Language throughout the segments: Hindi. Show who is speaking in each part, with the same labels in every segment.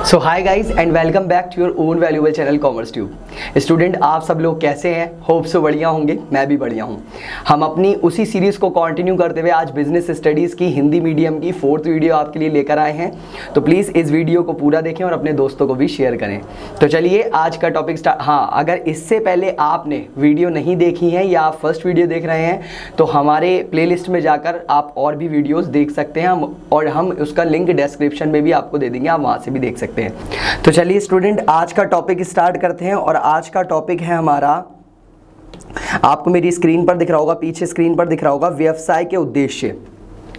Speaker 1: So hi guys and welcome back to your own valuable channel commerce tube. Student आप सब लोग कैसे हैं? होप सो बढ़िया होंगे, मैं भी बढ़िया हूं। हम अपनी उसी सीरीज़ को कंटिन्यू करते हुए आज बिजनेस स्टडीज़ की हिंदी मीडियम की 4th वीडियो आपके लिए लेकर आए हैं। तो प्लीज़ इस वीडियो को पूरा देखें और अपने दोस्तों को भी शेयर करें। तो चलिए आज का टॉपिक स्टार्ट। हाँ, अगर इससे पहले आपने वीडियो नहीं देखी है या आप फर्स्ट वीडियो देख रहे हैं तो हमारे प्लेलिस्ट में जाकर आप और भी वीडियोज़ देख सकते हैं और हम उसका लिंक डिस्क्रिप्शन में भी आपको दे देंगे, आप वहाँ से भी देख सकते हैं। तो चलिए स्टूडेंट आज का टॉपिक स्टार्ट करते हैं और आज का टॉपिक है हमारा, आपको मेरी स्क्रीन पर दिख रहा होगा, पीछे स्क्रीन पर दिख रहा होगा, व्यवसाय के उद्देश्य।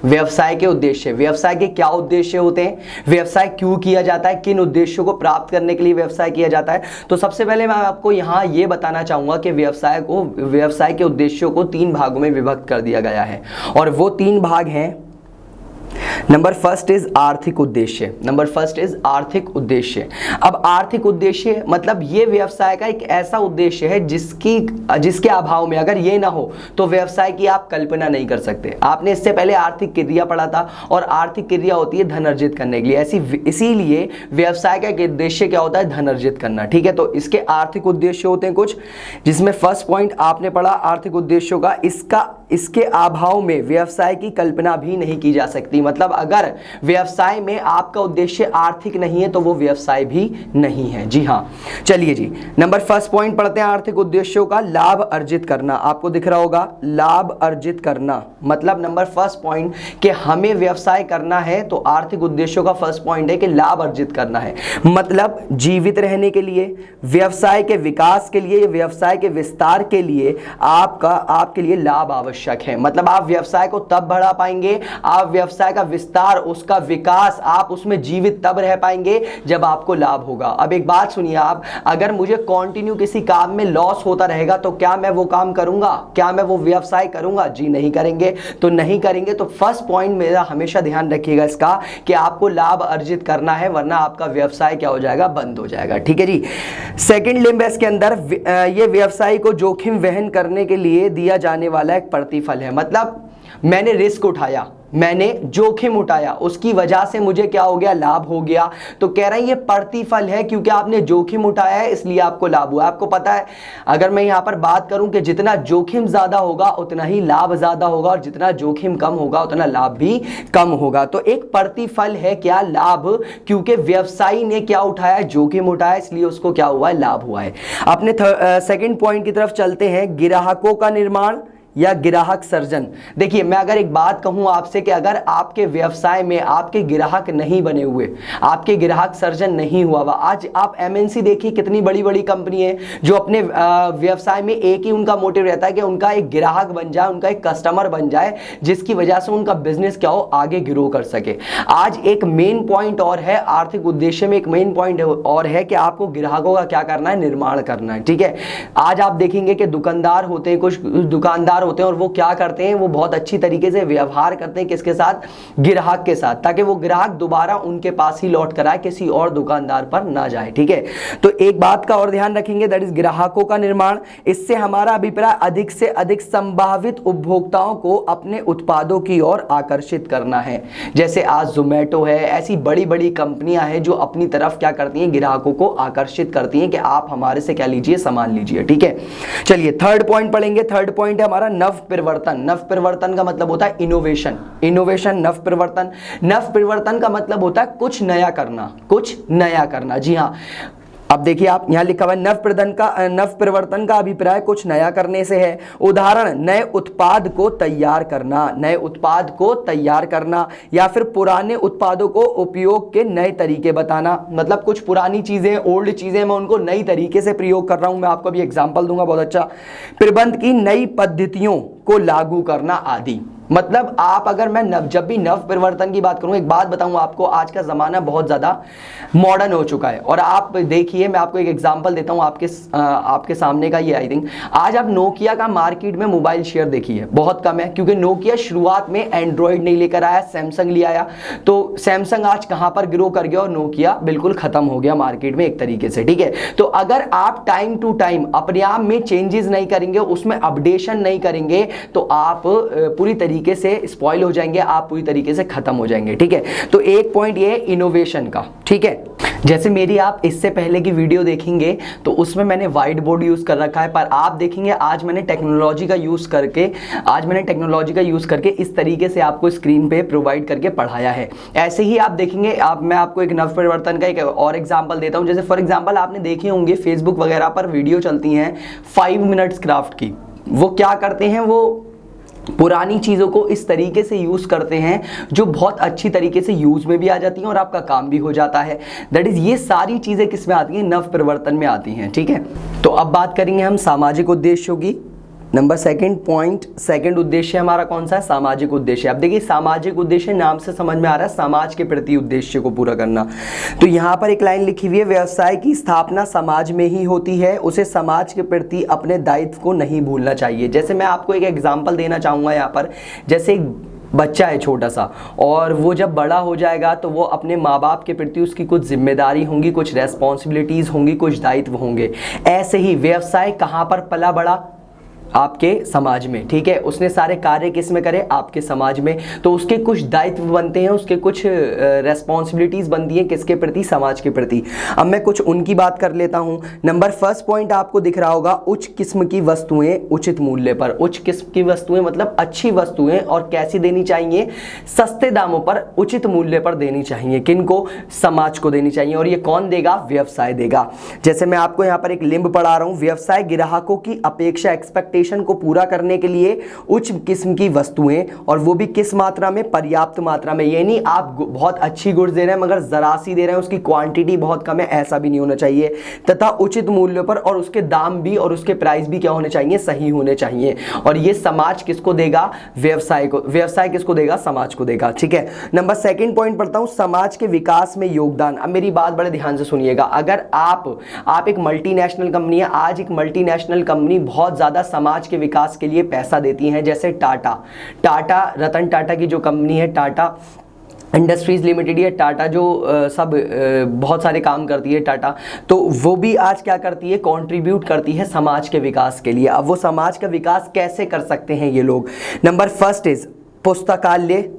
Speaker 1: व्यवसाय के उद्देश्य, व्यवसाय के क्या उद्देश्य होते हैं, व्यवसाय क्यों किया जाता है, किन उद्देश्यों को प्राप्त करने के लिए व्यवसाय किया जाता है। तो सबसे पहले मैं आपको यहाँ ये बताना चाहूँगा कि व्यवसाय के उद्देश्यों को 3 भागों में विभक्त कर दिया गया है और वो 3 भाग हैं। नंबर फर्स्ट इज आर्थिक उद्देश्य। नंबर फर्स्ट इज आर्थिक उद्देश्य। अब आर्थिक उद्देश्य मतलब ये व्यवसाय का एक ऐसा उद्देश्य है जिसके अभाव में अगर ये ना हो तो व्यवसाय की आप कल्पना नहीं कर सकते। आपने इससे पहले आर्थिक क्रिया पढ़ा था और आर्थिक क्रिया होती है धन अर्जित करने के लिए, इसीलिए व्यवसाय का एक उद्देश्य क्या होता है, धन अर्जित करना। ठीक है, तो इसके आर्थिक उद्देश्य होते हैं कुछ, जिसमें फर्स्ट पॉइंट आपने पढ़ा आर्थिक उद्देश्यों का, इसके अभाव में व्यवसाय की कल्पना भी नहीं की जा सकती। मतलब अगर व्यवसाय में आपका उद्देश्य आर्थिक नहीं है तो वो व्यवसाय भी नहीं है। जी हाँ, चलिए जी, नंबर फर्स्ट पॉइंट पढ़ते हैं आर्थिक उद्देश्यों का, लाभ अर्जित करना। आपको दिख रहा होगा लाभ अर्जित करना, मतलब नंबर फर्स्ट पॉइंट कि हमें व्यवसाय करना है तो आर्थिक उद्देश्यों का फर्स्ट पॉइंट है कि लाभ अर्जित करना है। मतलब जीवित रहने के लिए, व्यवसाय के विकास के लिए, व्यवसाय के विस्तार के लिए आपके लिए लाभ आवश्यक है। मतलब आप व्यवसाय को तब बढ़ा पाएंगे, आप व्यवसाय का विस्तार, उसका विकास, आप उसमें जीवित तब रह पाएंगे जब आपको लाभ होगा। अब एक बात सुनिए आप, अगर मुझे कंटिन्यू किसी काम में लॉस होता रहेगा तो क्या मैं वो काम करूंगा, क्या मैं वो व्यवसाय करूंगा? जी नहीं करेंगे। तो नहीं करेंगे तो फर्स्ट पॉइंट मेरा हमेशा ध्यान रखिएगा इसका कि आपको लाभ अर्जित करना है, वरना आपका व्यवसाय क्या हो जाएगा, बंद हो जाएगा। ठीक है जी। सेकंड लिंब के अंदर ये व्यवसाय को जोखिम वहन करने के लिए दिया जाने वाला एक प्रतिफल है। मतलब मैंने रिस्क उठाया, मैंने जोखिम उठाया, उसकी वजह से मुझे क्या हो गया, लाभ हो गया। तो कह रहे हैं ये प्रतिफल है, क्योंकि आपने जोखिम उठाया है इसलिए आपको लाभ हुआ। आपको पता है, अगर मैं यहां पर बात करूं कि जितना जोखिम ज्यादा होगा उतना ही लाभ ज्यादा होगा और जितना जोखिम कम होगा उतना लाभ भी कम होगा। तो एक प्रतिफल है क्या, लाभ, क्योंकि व्यवसायी ने क्या उठाया, जोखिम उठाया, इसलिए उसको क्या हुआ है, लाभ हुआ है। अपने सेकंड पॉइंट की तरफ चलते हैं, ग्राहकों का निर्माण या ग्राहक सर्जन। देखिए, मैं अगर एक बात कहूं आपसे कि अगर आपके व्यवसाय में आपके ग्राहक नहीं बने हुए, आपके ग्राहक सर्जन नहीं हुआ, आज आप एमएनसी देखिए, कितनी बड़ी बड़ी कंपनी है जो अपने व्यवसाय में एक ही उनका मोटिव रहता है कि उनका एक ग्राहक बन जाए, उनका एक कस्टमर बन जाए, जिसकी वजह से उनका बिजनेस क्या हो, आगे ग्रो कर सके। आज एक मेन पॉइंट और है, आर्थिक उद्देश्य में एक मेन पॉइंट और है कि आपको ग्राहकों का क्या करना है, निर्माण करना है। ठीक है, आज आप देखेंगे कि दुकानदार होते हैं, कुछ दुकानदार होते हैं और वो क्या करते हैं, वो बहुत अच्छी तरीके से व्यवहार करते हैं किसके साथ, ग्राहक के साथ, ताकि वो ग्राहक दोबारा उनके पास ही लौट कर आए, किसी और दुकानदार पर ना जाए। ठीक है, तो एक बात का और ध्यान रखेंगे, दैट इज ग्राहकों का निर्माण। इससे हमारा अभिप्राय अधिक से अधिक संभावित उपभोक्ताओं को अपने उत्पादों की ओर आकर्षित करना है। जैसे आज जोमेटो है, ऐसी बड़ी बड़ी कंपनियां हैं जो अपनी तरफ क्या करती हैं, ग्राहकों को आकर्षित करती हैं कि आप हमारे से क्या लीजिए, सामान लीजिए। ठीक है, चलिए थर्ड पॉइंट पढ़ेंगे। थर्ड पॉइंट है हमारा नव परिवर्तन। नव परिवर्तन का मतलब होता है इनोवेशन। इनोवेशन, नव परिवर्तन। नव परिवर्तन का मतलब होता है कुछ नया करना, कुछ नया करना। जी हाँ, अब देखिए आप यहां लिखा हुआ है नव परिवर्तन का अभिप्राय कुछ नया करने से है। उदाहरण, नए उत्पाद को तैयार करना, नए उत्पाद को तैयार करना, या फिर पुराने उत्पादों को उपयोग के नए तरीके बताना। मतलब कुछ पुरानी चीजें, ओल्ड चीजें, मैं उनको नई तरीके से प्रयोग कर रहा हूं। मैं आपको अभी एग्जांपल दूंगा बहुत अच्छा। प्रबंध की नई पद्धतियों को लागू करना आदि। मतलब आप अगर मैं जब भी नव परिवर्तन की बात करूं, एक बात बताऊं आपको, आज का जमाना बहुत ज्यादा मॉडर्न हो चुका है। और आप देखिए, मैं आपको एक एग्जांपल देता हूं आपके सामने का, ये आई थिंक आज आप नोकिया का मार्केट में मोबाइल शेयर देखिए बहुत कम है, क्योंकि नोकिया शुरुआत में एंड्रॉइड नहीं लेकर आया, सैमसंग ले आया। तो सैमसंग आज कहां पर ग्रो कर गया और नोकिया बिल्कुल खत्म हो गया मार्केट में एक तरीके से। ठीक है, तो अगर आप टाइम टू टाइम अपने आप में चेंजेस नहीं करेंगे, उसमें अपडेशन नहीं करेंगे, तो आप पूरी तरीके तरीके से स्पॉइल हो जाएंगे, आप पूरी तरीके से खत्म हो जाएंगे। ठीक है, तो एक पॉइंट ये है इनोवेशन का। ठीक है, जैसे मेरी आप इससे पहले की वीडियो देखेंगे तो उसमें मैंने व्हाइट बोर्ड यूज कर रखा है, पर आप देखेंगे आज मैंने टेक्नोलॉजी का यूज करके इस तरीके से आपको स्क्रीन पे प्रोवाइड करके पढ़ाया है। ऐसे ही आप देखेंगे, मैं आपको एक नव परिवर्तन का एक और एग्जांपल देता हूं। जैसे फॉर एग्जांपल आपने देखे होंगे फेसबुक वगैरह पर वीडियो चलती हैं 5 मिनट्स क्राफ्ट की। वो क्या करते हैं, वो पुरानी चीज़ों को इस तरीके से यूज़ करते हैं जो बहुत अच्छी तरीके से यूज़ में भी आ जाती हैं और आपका काम भी हो जाता है। दैट इज़, ये सारी चीज़ें किस में आती हैं, नव परिवर्तन में आती हैं। ठीक है, तो अब बात करेंगे हम सामाजिक उद्देश्यों की। नंबर सेकंड उद्देश्य हमारा कौन सा है, सामाजिक उद्देश्य। अब देखिए सामाजिक उद्देश्य नाम से समझ में आ रहा है समाज के प्रति उद्देश्य को पूरा करना। तो यहाँ पर एक लाइन लिखी हुई है, व्यवसाय की स्थापना समाज में ही होती है, उसे समाज के प्रति अपने दायित्व को नहीं भूलना चाहिए। जैसे मैं आपको एक एग्जाम्पल देना चाहूँगा यहाँ पर, जैसे एक बच्चा है छोटा सा, और वो जब बड़ा हो जाएगा तो वो अपने माँ बाप के प्रति उसकी कुछ जिम्मेदारी होंगी, कुछ रेस्पॉन्सिबिलिटीज़ होंगी, कुछ दायित्व होंगे। ऐसे ही व्यवसाय कहाँ पर पला बड़ा, आपके समाज में। ठीक है, उसने सारे कार्य किस में करे, आपके समाज में, तो उसके कुछ दायित्व बनते हैं, उसके कुछ रेस्पॉन्सिबिलिटीज बनती हैं, किसके प्रति, समाज के प्रति। अब मैं कुछ उनकी बात कर लेता हूं। नंबर फर्स्ट पॉइंट आपको दिख रहा होगा, उच्च किस्म की वस्तुएं उचित मूल्य पर। उच्च किस्म की वस्तुएं मतलब अच्छी वस्तुएं, और कैसी देनी चाहिए, सस्ते दामों पर, उचित मूल्य पर देनी चाहिए। किनको, समाज को देनी चाहिए। और ये कौन देगा, व्यवसाय देगा। जैसे मैं आपको यहाँ पर एक लिंब पढ़ा रहा हूँ, व्यवसाय ग्राहकों की अपेक्षा एक्सपेक्टेशन को पूरा करने के लिए उच्च किस्म की वस्तुएं, और वो भी किस मात्रा में, पर्याप्त मात्रा में। ये नहीं आप बहुत अच्छी गुड्स दे रहे हैं मगर जरा सी दे रहे हैं, उसकी क्वांटिटी बहुत कम है, ऐसा भी नहीं होना चाहिए। तथा उचित मूल्य पर, और उसके दाम भी और उसके प्राइस भी क्या होने चाहिए, सही होने चाहिए। और ये समाज किसको देगा, व्यवसाय को। व्यवसाय किसको देगा, समाज को देगा। ठीक है, नंबर सेकंड पॉइंट पढ़ता हूं, समाज के विकास में योगदान। अब मेरी बात बड़े ध्यान से सुनिएगा। अगर आप एक मल्टीनेशनल कंपनी है, आज एक मल्टीनेशनल कंपनी बहुत ज्यादा समाज के विकास के लिए पैसा देती हैं, जैसे टाटा रतन टाटा की जो कंपनी है, टाटा इंडस्ट्रीज लिमिटेड, है टाटा जो बहुत सारे काम करती है टाटा, तो वो भी आज क्या करती है, कंट्रीब्यूट करती है समाज के विकास के लिए। अब वो समाज का विकास कैसे कर सकते हैं ये लोग। नंबर फर्स्ट इज पुस्तकालय,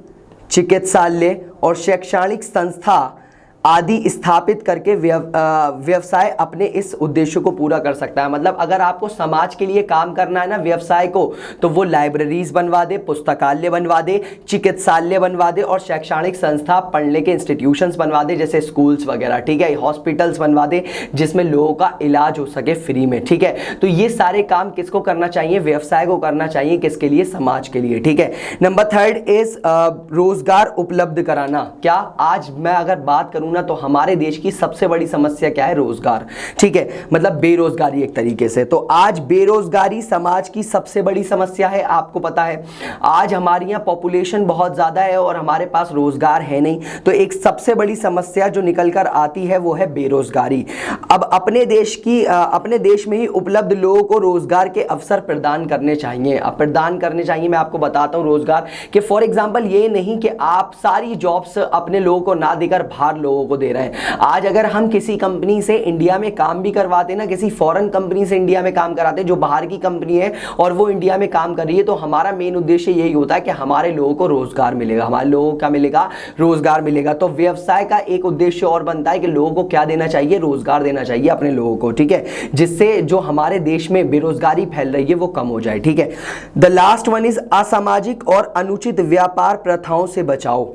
Speaker 1: चिकित्सालय और शैक्षणिक संस्था आदि स्थापित करके व्यवसाय अपने इस उद्देश्य को पूरा कर सकता है। मतलब अगर आपको समाज के लिए काम करना है ना व्यवसाय को, तो वो लाइब्रेरीज बनवा दे, पुस्तकालय बनवा दे, चिकित्सालय बनवा दे, और शैक्षणिक संस्था, पढ़ने के इंस्टीट्यूशंस बनवा दे, जैसे स्कूल्स वगैरह। ठीक है, हॉस्पिटल्स बनवा दे जिसमें लोगों का इलाज हो सके फ्री में। ठीक है, तो ये सारे काम किसको करना चाहिए, व्यवसाय को करना चाहिए। किसके लिए, समाज के लिए। ठीक है, नंबर थर्ड इज रोजगार उपलब्ध कराना। क्या आज मैं अगर बात करूं ना, तो हमारे देश की सबसे बड़ी समस्या क्या है, रोजगार। ठीक है, मतलब बेरोजगारी एक तरीके से। तो आज बेरोजगारी समाज की सबसे बड़ी समस्या है, आपको पता है। आज हमारी यहाँ पॉपुलेशन बहुत ज्यादा है और हमारे पास रोजगार है नहीं, तो एक सबसे बड़ी समस्या जो निकल कर आती है वो है बेरोजगारी। अब अपने देश में ही उपलब्ध लोगों को रोजगार के अवसर प्रदान करने चाहिए। अब प्रदान करने चाहिए, मैं आपको बताता हूँ रोजगार के। फॉर एग्जाम्पल ये नहीं कि आप सारी जॉब्स अपने लोगों को ना देकर बाहर लोगों को दे रहे हैं। आज अगर हम किसी कंपनी से इंडिया में काम भी करवाते ना, किसी फॉरेन कंपनी से इंडिया में काम कराते जो बाहर की कंपनी है और वो इंडिया में काम कर रही है, तो हमारा मेन उद्देश्य यही होता है कि हमारे लोगों को रोजगार मिलेगा, हमारे लोगों को क्या मिलेगा, रोजगार मिलेगा। तो व्यवसाय का एक उद्देश्य और बनता है कि लोगों को क्या देना चाहिए, रोजगार देना चाहिए अपने लोगों को। ठीक है, जिससे जो हमारे देश में बेरोजगारी फैल रही है वो कम हो जाए। ठीक है, द लास्ट वन इज असामाजिक और अनुचित व्यापार प्रथाओं से बचाओ।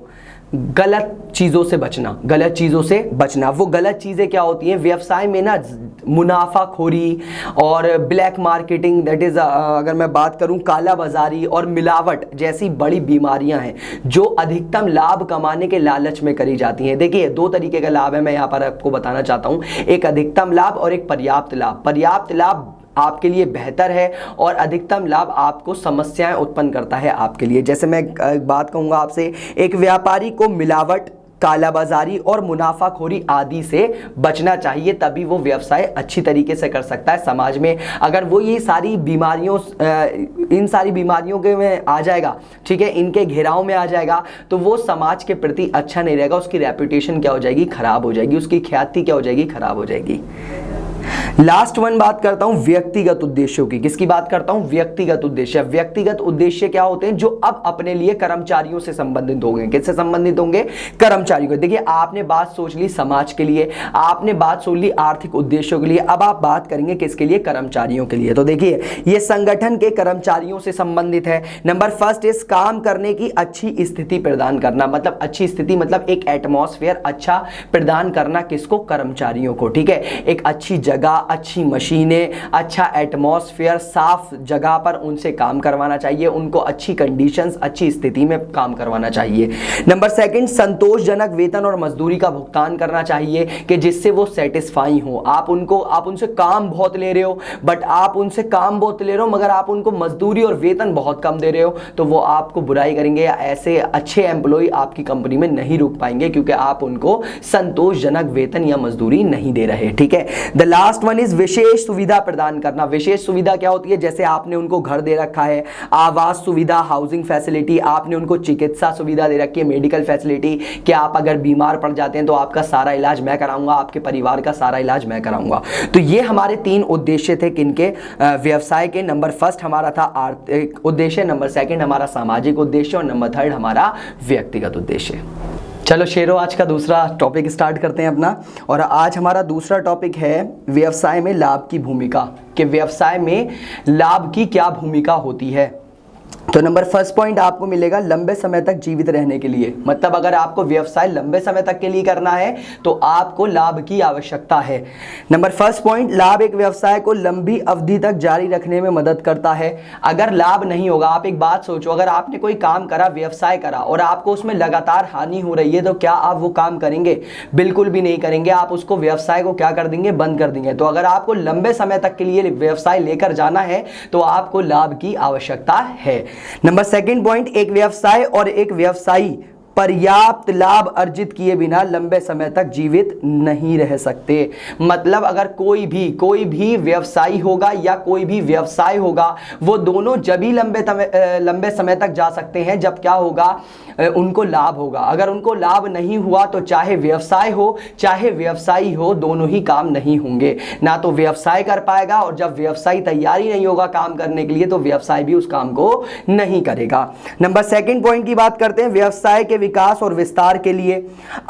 Speaker 1: गलत चीज़ों से बचना, गलत चीज़ों से बचना। वो गलत चीज़ें क्या होती हैं व्यवसाय में ना, मुनाफाखोरी और ब्लैक मार्केटिंग, दैट इज़ अगर मैं बात करूं काला बाजारी और मिलावट जैसी बड़ी बीमारियां हैं जो अधिकतम लाभ कमाने के लालच में करी जाती हैं। देखिए दो तरीके का लाभ है, मैं यहाँ पर आपको बताना चाहता हूँ, एक अधिकतम लाभ और एक पर्याप्त लाभ। पर्याप्त लाभ आपके लिए बेहतर है और अधिकतम लाभ आपको समस्याएं उत्पन्न करता है आपके लिए। जैसे मैं एक बात कहूँगा आपसे, एक व्यापारी को मिलावट, कालाबाजारी और मुनाफाखोरी आदि से बचना चाहिए, तभी वो व्यवसाय अच्छी तरीके से कर सकता है समाज में। अगर वो ये सारी बीमारियों इन सारी बीमारियों के में आ जाएगा, ठीक है, इनके घेराव में आ जाएगा, तो वो समाज के प्रति अच्छा नहीं रहेगा, उसकी रेपुटेशन क्या हो जाएगी, खराब हो जाएगी, उसकी ख्याति क्या हो जाएगी, खराब हो जाएगी। लास्ट वन बात करता हूं व्यक्तिगत उद्देश्यों की। किसकी बात करता हूं? व्यक्तिगत उद्देश्य। व्यक्तिगत उद्देश्य क्या होते हैं? जो अब अपने लिए कर्मचारियों से संबंधित होंगे। किससे संबंधित होंगे? कर्मचारियों को। देखिए आपने बात सोच ली समाज के लिए, आपने बात सोच ली आर्थिक उद्देश्यों के लिए, अब आप बात करेंगे किसके लिए? कर्मचारियों के लिए। तो देखिए ये संगठन के कर्मचारियों से संबंधित है। नंबर फर्स्ट इस काम करने की अच्छी स्थिति प्रदान करना, मतलब अच्छी स्थिति मतलब एक एटमॉस्फेयर अच्छा प्रदान करना। किसको? कर्मचारियों को। ठीक है, एक अच्छी जगह, अच्छी मशीनें, अच्छा एटमॉस्फेयर, साफ जगह पर उनसे काम करवाना चाहिए, उनको अच्छी कंडीशंस, अच्छी स्थिति में काम करवाना चाहिए। नंबर सेकंड संतोषजनक वेतन और मजदूरी का भुगतान करना चाहिए कि जिससे वो सेटिस्फाई हो। आप उनसे काम बहुत ले रहे हो, बट आप उनसे काम बहुत ले रहे हो मगर आप उनको मजदूरी और वेतन बहुत कम दे रहे हो, तो वो आपको बुराई करेंगे या ऐसे अच्छे एम्प्लॉय आपकी कंपनी में नहीं रुक पाएंगे क्योंकि आप उनको संतोषजनक वेतन या मजदूरी नहीं दे रहे। ठीक है, द लास्ट वन इज विशेष सुविधा प्रदान करना। विशेष सुविधा क्या होती है? जैसे आपने उनको घर दे रखा है, आवास सुविधा, हाउसिंग फैसिलिटी, आपने उनको चिकित्सा सुविधा दे रखी है, मेडिकल फैसिलिटी, कि आप अगर बीमार पड़ जाते हैं तो आपका सारा इलाज मैं कराऊंगा, आपके परिवार का सारा इलाज मैं कराऊंगा। तो ये हमारे 3 उद्देश्य थे किनके? व्यवसाय के। नंबर फर्स्ट हमारा था आर्थिक उद्देश्य, नंबर सेकंड हमारा सामाजिक उद्देश्य और नंबर थर्ड हमारा व्यक्तिगत उद्देश्य। चलो शेरों, आज का दूसरा टॉपिक स्टार्ट करते हैं अपना। और आज हमारा दूसरा टॉपिक है व्यवसाय में लाभ की भूमिका, कि व्यवसाय में लाभ की क्या भूमिका होती है। तो नंबर फर्स्ट पॉइंट आपको मिलेगा लंबे समय तक जीवित रहने के लिए। मतलब अगर आपको व्यवसाय लंबे समय तक के लिए करना है तो आपको लाभ की आवश्यकता है। नंबर फर्स्ट पॉइंट, लाभ एक व्यवसाय को लंबी अवधि तक जारी रखने में मदद करता है। अगर लाभ नहीं होगा, आप एक बात सोचो, अगर आपने कोई काम करा, व्यवसाय करा और आपको उसमें लगातार हानि हो रही है तो क्या आप वो काम करेंगे? बिल्कुल भी नहीं करेंगे। आप उसको व्यवसाय को क्या कर देंगे? बंद कर देंगे। तो अगर आपको लंबे समय तक के लिए व्यवसाय लेकर जाना है तो आपको लाभ की आवश्यकता है। नंबर सेकंड पॉइंट, एक व्यवसाय और एक व्यवसायी पर्याप्त लाभ अर्जित किए बिना लंबे समय तक जीवित नहीं रह सकते। मतलब अगर कोई भी व्यवसायी होगा या कोई भी व्यवसाय होगा, वो दोनों जब ही लंबे समय तक जा सकते हैं जब क्या होगा? उनको लाभ होगा। अगर उनको लाभ नहीं हुआ तो चाहे व्यवसाय हो चाहे व्यवसायी हो, दोनों ही काम नहीं होंगे। ना तो व्यवसाय कर पाएगा, और जब व्यवसायी तैयार ही नहीं होगा काम करने के लिए तो व्यवसाय भी उस काम को नहीं करेगा। नंबर सेकंड पॉइंट की बात करते हैं, व्यवसाय के विकास और विस्तार के लिए।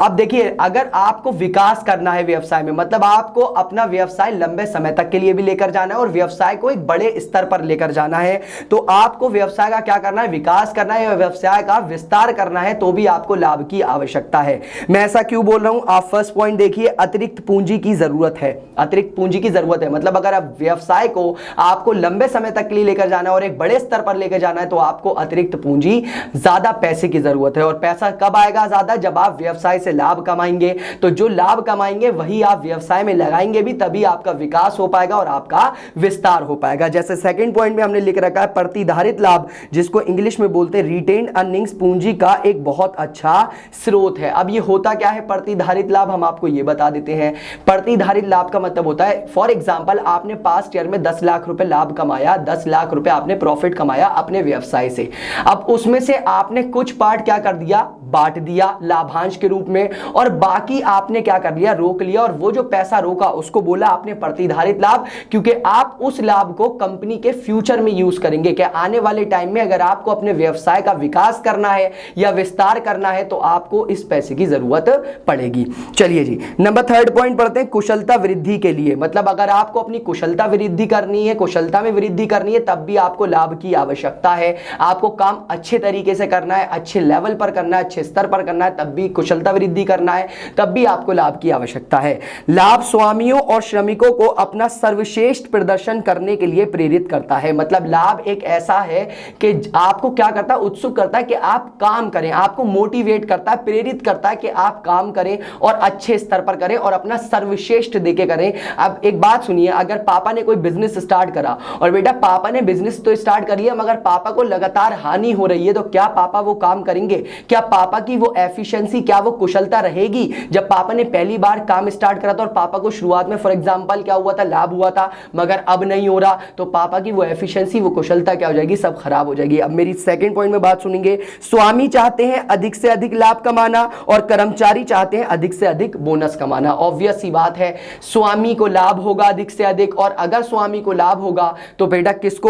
Speaker 1: अब देखिए, अगर आपको विकास करना है व्यवसाय में, मतलब आपको अपना व्यवसाय लंबे समय तक के लिए भी लेकर जाना है और व्यवसाय को एक बड़े स्तर पर लेकर जाना है, तो आपको व्यवसाय का क्या करना है? विकास करना है, व्यवसाय का विस्तार करना है, तो भी आपको लाभ की आवश्यकता है। मैं ऐसा क्यों बोल रहा हूं? आप फर्स्ट पॉइंट देखिए, अतिरिक्त पूंजी की जरूरत है। अतिरिक्त पूंजी की जरूरत है मतलब अगर आप व्यवसाय को आपको लंबे समय तक के लिए लेकर जाना है और एक बड़े स्तर पर लेकर जाना है तो आपको अतिरिक्त पूंजी, ज्यादा पैसे की जरूरत है। और पैसा कब आएगा ज्यादा? जब आप व्यवसाय से लाभ कमाएंगे। तो जो लाभ कमाएंगे वही आप व्यवसाय में लगाएंगे भी, तभी आपका विकास हो पाएगा और आपका विस्तार हो पाएगा। जैसे सेकंड पॉइंट में हमने लिख रखा है प्रतिधारित लाभ, जिसको इंग्लिश में बोलते हैं रिटेन्ड अर्निंग्स, पूंजी का एक बहुत अच्छा स्रोत है। अब ये होता क्या है प्रतिधारित लाभ? हम आपको ये बता देते हैं। प्रतिधारित लाभ का मतलब होता है, फॉर एग्जांपल आपने पास्ट ईयर में 10 लाख रुपए लाभ कमाया, 10 लाख रुपए आपने प्रॉफिट कमाया अपने व्यवसाय से। अब उसमें से आपने कुछ पार्ट क्या कर दिया? बांट दिया लाभांश के रूप में, और बाकी आपने क्या कर लिया? रोक लिया। और वो जो पैसा रोका उसको बोला आपने प्रतिधारित लाभ, क्योंकि आप उस लाभ को कंपनी के फ्यूचर में यूज करेंगे कि आने वाले टाइम में अगर आपको अपने व्यवसाय का विकास करना है या विस्तार करना है तो आपको इस पैसे की जरूरत पड़ेगी। चलिए जी, नंबर थर्ड पॉइंट पढ़ते हैं, कुशलता वृद्धि के लिए। मतलब अगर आपको अपनी कुशलता वृद्धि करनी है, कुशलता में वृद्धि करनी है, तब भी आपको लाभ की आवश्यकता है। आपको काम अच्छे तरीके से करना है, अच्छे लेवल पर करना है, अच्छे स्तर पर करना है, तब भी कुशलता वृद्धि करना है, तब भी आपको लाभ की आवश्यकता है। लाभ स्वामियों और श्रमिकों को अपना सर्वश्रेष्ठ प्रदर्शन करने के लिए प्रेरित करता है। मतलब लाभ एक ऐसा है कि आपको क्या करता है? उत्सुक करता है कि आप काम करें, आपको मोटिवेट करता है, प्रेरित करता है कि आप काम करें और अच्छे स्तर पर करें और अपना सर्वश्रेष्ठ देके करें। अब एक बात सुनिए, अगर पापा ने कोई बिजनेस स्टार्ट करा और बेटा पापा ने बिजनेस तो स्टार्ट कर लिया मगर पापा को लगातार हानि हो रही है, तो क्या पापा वो काम करेंगे? क्या पापा पापा की वो एफिशिएंसी, क्या वो कुशलता रहेगी? जब पापा ने पहली बार काम स्टार्ट करा था और पापा को शुरुआत में फॉर एग्जांपल क्या हुआ था, लाभ हुआ था, मगर अब नहीं हो रहा, तो पापा की वो एफिशिएंसी, वो कुशलता क्या हो जाएगी, सब खराब हो जाएगी। अब मेरी सेकंड पॉइंट में बात सुनेंगे, स्वामी चाहते हैं अधिक से अधिक लाभ कमाना और कर्मचारी चाहते हैं अधिक से अधिक बोनस कमाना। ऑब्वियस सी बात है, स्वामी को लाभ होगा अधिक से अधिक, और अगर स्वामी को लाभ होगा तो बेटा किसको,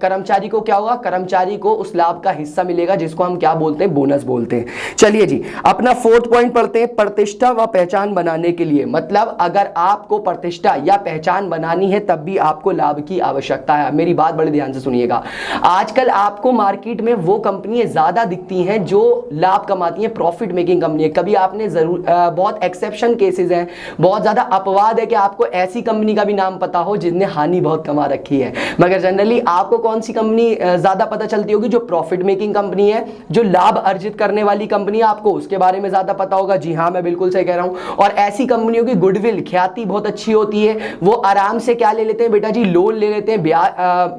Speaker 1: कर्मचारी को क्या होगा, कर्मचारी को उस लाभ का हिस्सा मिलेगा, जिसको हम क्या बोलते हैं, बोनस बोलते हैं। चलिए जी, अपना फोर्थ पॉइंट पढ़ते हैं, प्रतिष्ठा व पहचान बनाने के लिए, मतलब अगर आपको प्रतिष्ठा या पहचान बनानी है तब भी आपको लाभ की आवश्यकता है। मेरी बात बड़े ध्यान से सुनिएगा, आजकल आपको मार्केट में वो कंपनियां ज्यादा दिखती हैं जो लाभ कमाती हैं, प्रॉफिट मेकिंग कंपनी। कभी आपने जरूर बहुत एक्सेप्शन केसेस हैं, बहुत ज्यादा अपवाद है कि आपको ऐसी कंपनी का भी नाम पता हो जिसने हानि बहुत कमा रखी है, मगर जनरली आपको कौन सी कंपनी ज्यादा पता चलती होगी, जो प्रॉफिट मेकिंग कंपनी है, जो लाभ अर्जित करने वाली कंपनी है, आपको उसके बारे में ज्यादा पता होगा। जी हाँ, मैं बिल्कुल सही कह रहा हूं। और ऐसी कंपनियों की गुडविल, ख्याति बहुत अच्छी होती है, वो आराम से क्या ले लेते हैं बेटा जी, लोन ले लेते हैं,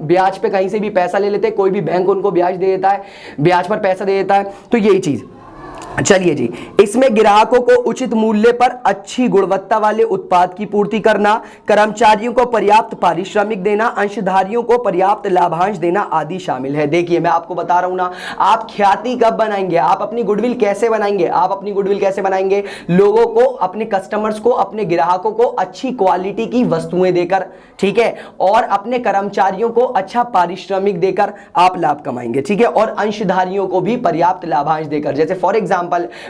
Speaker 1: ब्याज पे कहीं से भी पैसा ले लेते हैं, कोई भी बैंक उनको ब्याज दे देता है, ब्याज पर पैसा दे देता है। तो यही चीज, चलिए जी, इसमें ग्राहकों को उचित मूल्य पर अच्छी गुणवत्ता वाले उत्पाद की पूर्ति करना, कर्मचारियों को पर्याप्त पारिश्रमिक देना, अंशधारियों को पर्याप्त लाभांश देना आदि शामिल है। देखिए मैं आपको बता रहा हूं ना, आप ख्याति कब बनाएंगे, आप अपनी गुडविल कैसे बनाएंगे, आप अपनी गुडविल कैसे बनाएंगे, लोगों को, अपने कस्टमर्स को, अपने ग्राहकों को अच्छी क्वालिटी की वस्तुएं देकर, ठीक है, और अपने कर्मचारियों को अच्छा पारिश्रमिक देकर आप लाभ कमाएंगे, ठीक है, और अंशधारियों को भी पर्याप्त लाभांश देकर। जैसे फॉर एग्जाम्पल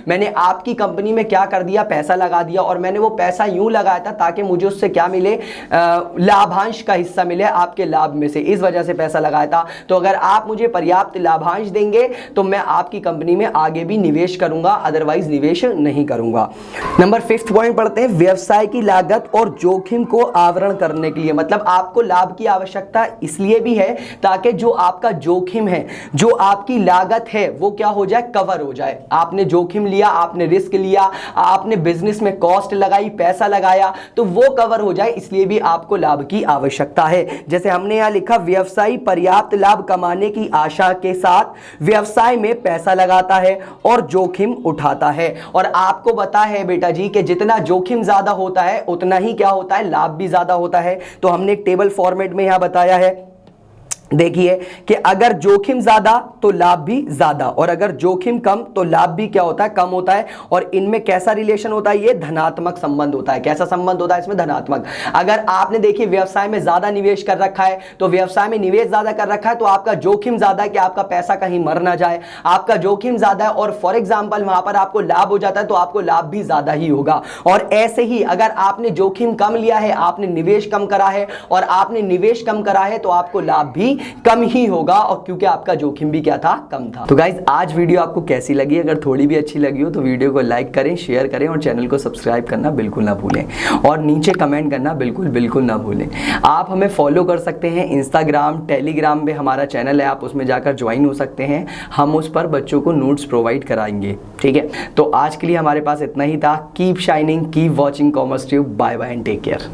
Speaker 1: मैंने आपकी कंपनी में क्या कर दिया, पैसा लगा दिया, और मैंने वो पैसा यूं लगाया था ताकि मुझे उससे क्या मिले, लाभांश का हिस्सा मिले आपके लाभ में से, इस वजह से पैसा लगाया था। तो अगर आप मुझे पर्याप्त लाभांश देंगे तो मैं आपकी कंपनी में आगे भी निवेश करूंगा, अदरवाइज निवेश नहीं करूंगा। नंबर 5 पॉइंट पढ़ते हैं, व्यवसाय की लागत और जोखिम को आवरण करने के लिए, मतलब आपको लाभ की आवश्यकता इसलिए भी है ताकि जो आपका जोखिम है, जो आपकी लागत है, वो क्या हो जाए, कवर हो जाए। आपने जोखिम लिया, आपने रिस्क लिया, आपने बिजनेस में कॉस्ट लगाई, पैसा लगाया, तो वो कवर हो जाए, इसलिए भी आपको लाभ की आवश्यकता है। जैसे हमने यहां लिखा, व्यवसायी पर्याप्त लाभ कमाने की आशा के साथ व्यवसाय में पैसा लगाता है और जोखिम उठाता है। और आपको पता है बेटा जी कि जितना जोखिम ज्यादा होता है उतना ही क्या होता है, लाभ भी ज्यादा होता है। तो हमने एक टेबल फॉर्मेट में यहां बताया है, देखिए कि अगर जोखिम ज्यादा तो लाभ भी ज्यादा, और अगर जोखिम कम तो लाभ भी क्या होता है, कम होता है। और इनमें कैसा रिलेशन होता है, ये धनात्मक संबंध होता है। कैसा संबंध होता है इसमें, धनात्मक। अगर आपने देखिए व्यवसाय में ज्यादा निवेश कर रखा है, तो व्यवसाय में निवेश ज्यादा कर रखा है तो आपका जोखिम ज्यादा है कि आपका पैसा कहीं मर ना जाए, आपका जोखिम ज्यादा है, और फॉर एग्जाम्पल वहां पर आपको लाभ हो जाता है तो आपको लाभ भी ज्यादा ही होगा। और ऐसे ही अगर आपने जोखिम कम लिया है, आपने निवेश कम करा है, और आपने निवेश कम करा है तो आपको लाभ भी कम ही होगा, और क्योंकि आपका जोखिम भी क्या था, कम था। तो गाइज आज वीडियो आपको कैसी लगी, अगर थोड़ी भी अच्छी लगी हो तो वीडियो को लाइक करें, शेयर करें, और चैनल को सब्सक्राइब करना बिल्कुल ना भूलें, और नीचे कमेंट करना बिल्कुल ना भूलें। आप हमें फॉलो कर सकते हैं इंस्टाग्राम, टेलीग्राम में हमारा चैनल है, आप उसमें जाकर ज्वाइन हो सकते हैं। हम उस पर बच्चों को नोट्स प्रोवाइड कराएंगे, ठीक है। तो आज के लिए हमारे पास इतना ही था। Keep shining, keep watching commerce tube. Bye bye and take care.